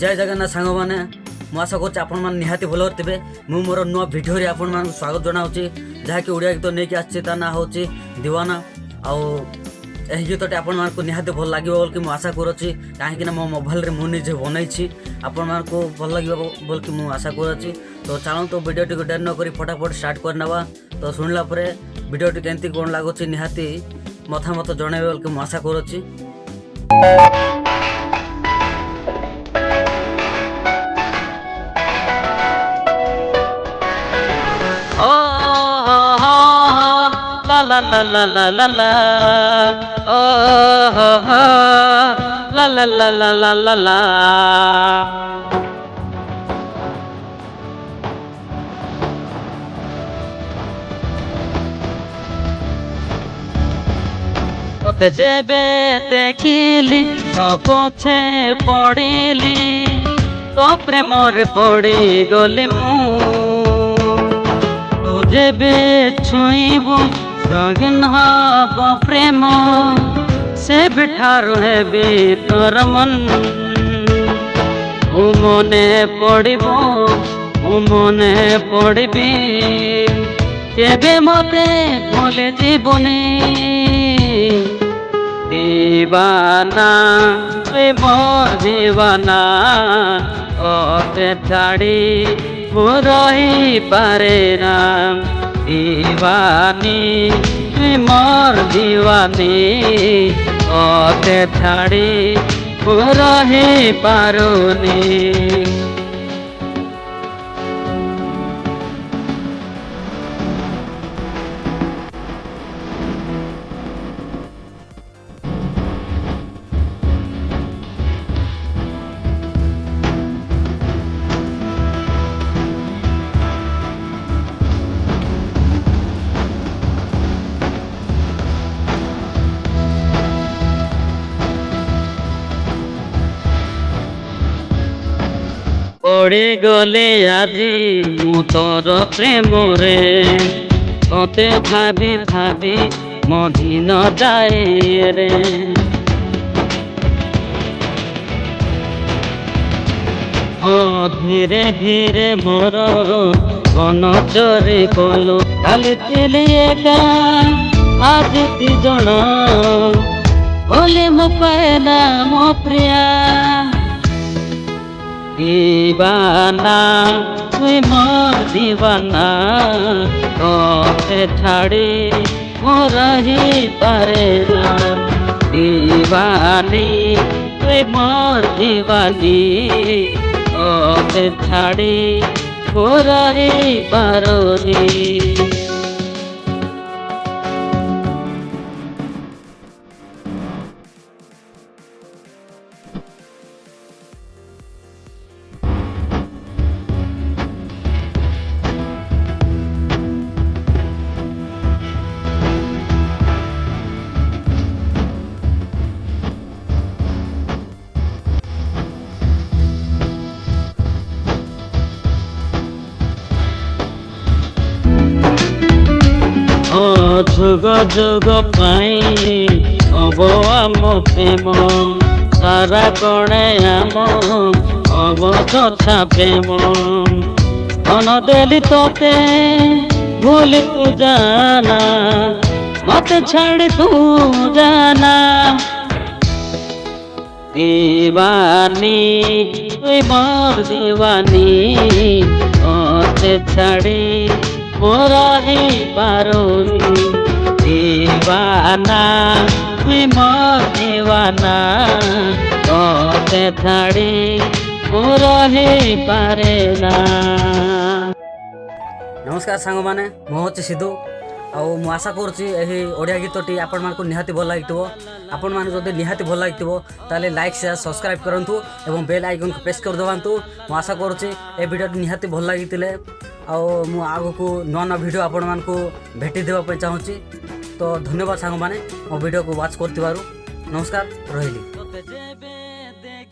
जय जगन्नाथ सांग मैंने ମୁଁ ଆଶା କରୁଛି ଆପଣମାନେ ନିହାତି ଭଲରେ ଥିବେ। ମୁଁ ମୋର ନୂଆ ଭିଡ଼ିଓରେ ଆପଣମାନଙ୍କୁ ସ୍ୱାଗତ ଜଣାଉଛି, ଯାହାକି ଓଡ଼ିଆ ଗୀତ ନେଇକି ଆସିଛି। ତା ନାଁ ହେଉଛି ଦିୱାନା। ଆଉ ଏହି ଗୀତଟି ଆପଣମାନଙ୍କୁ ନିହାତି ଭଲ ଲାଗିବ ବୋଲିକି ମୁଁ ଆଶା କରୁଛି, କାହିଁକିନା ମୋ ମୋବାଇଲରେ ମୁଁ ନିଜେ ବନେଇଛି। ଆପଣମାନଙ୍କୁ ଭଲ ଲାଗିବ ବୋଲିକି ମୁଁ ଆଶା କରୁଛି। ତ ଚାଲନ୍ତୁ ଭିଡ଼ିଓଟିକୁ ଡେରି ନ କରି ଫଟାଫଟ ଷ୍ଟାର୍ଟ କରିନେବା। ତ ଶୁଣିଲା ପରେ ଭିଡ଼ିଓଟି କେମିତି କ'ଣ ଲାଗୁଛି ନିହାତି ମତାମତ ଜଣାଇବେ ବୋଲିକି ମୁଁ ଆଶା କରୁଛି। La la la la la la, oh la la la la la la la. তোতে যেবে দেখিলি তো পছে পড়িলি, তো প্রেমরে পড়ি গলি মু যেবে ছুঁইবু সগিন হব প্রেম, সে বিঠারু হেবি তোর মন। মনে পড়িব মনে পড়বি, কেবে মতে ভুলে জীবনে দিবানা তুই মোর দিবানা। ওতে ছাড়ি মু রহি পারে না, দিবানি তুই মোর দিবানি। ওতে ছাড়ি মু রহি পারুনি। পড়ে গলে আজি মু তোর প্রেমরে, তোতে ভাবি ভাবি মদিন যায় রে। ও ধীরে ধীরে মোর মন চোরি কলু, কালি ଥିଲି একা আজ তি জন বলে মো পায়না মো প্রিয়া। দিবানা তুই মোর দিবানা, তোতে ছাড়ি মু রহি পারে না। দিবানি তুই মোর দিবানি, তোতে ছাড়ি মু রহি পারুনি। যুগ যুগ পাই হব আম প্রেম, সারা কণে আম হব কথা প্রেম। মন দেলি তোতে ভুলি তু জানা, মতে ছাড়ি তু জানা। দিবানি তুই মোর দিবানি, ওতে ছাড়ি মু রহি পারুনি। দিবানা তুই মোর দিবানা, তোতে ছাড়ি মু রহি পারে না। नमस्कार सांग मैंने मु हूँ सिद्धू। ମୁଁ ଆଶା କରୁଛି ଏହି ଓଡ଼ିଆ ଗୀତଟି ଆପଣମାନଙ୍କୁ ନିହାତି ଭଲ ଲାଗିଥିବ। ଆପଣମାନଙ୍କୁ ଯଦି ନିହାତି ଭଲ ଲାଗିଥିବ ତାହେଲେ ଲାଇକ୍ ସେୟାର ସବସ୍କ୍ରାଇବ୍ କରନ୍ତୁ ଏବଂ ବେଲ୍ ଆଇକନ୍କୁ ପ୍ରେସ୍ କରିଦେବାନ୍ତୁ। ମୁଁ ଆଶା କରୁଛି ଏ ଭିଡ଼ିଓଟି ନିହାତି ଭଲ ଲାଗିଥିଲେ ଆଉ ମୁଁ ଆଗକୁ ନୂଆ ନୂଆ ଭିଡ଼ିଓ ଆପଣମାନଙ୍କୁ ଭେଟି ଦେବା ପାଇଁ ଚାହୁଁଛି। ତ ଧନ୍ୟବାଦ ସାଙ୍ଗମାନେ ମୋ ଭିଡ଼ିଓକୁ ୱାଚ୍ କରିଥିବାରୁ। ନମସ୍କାର, ରହିଲି।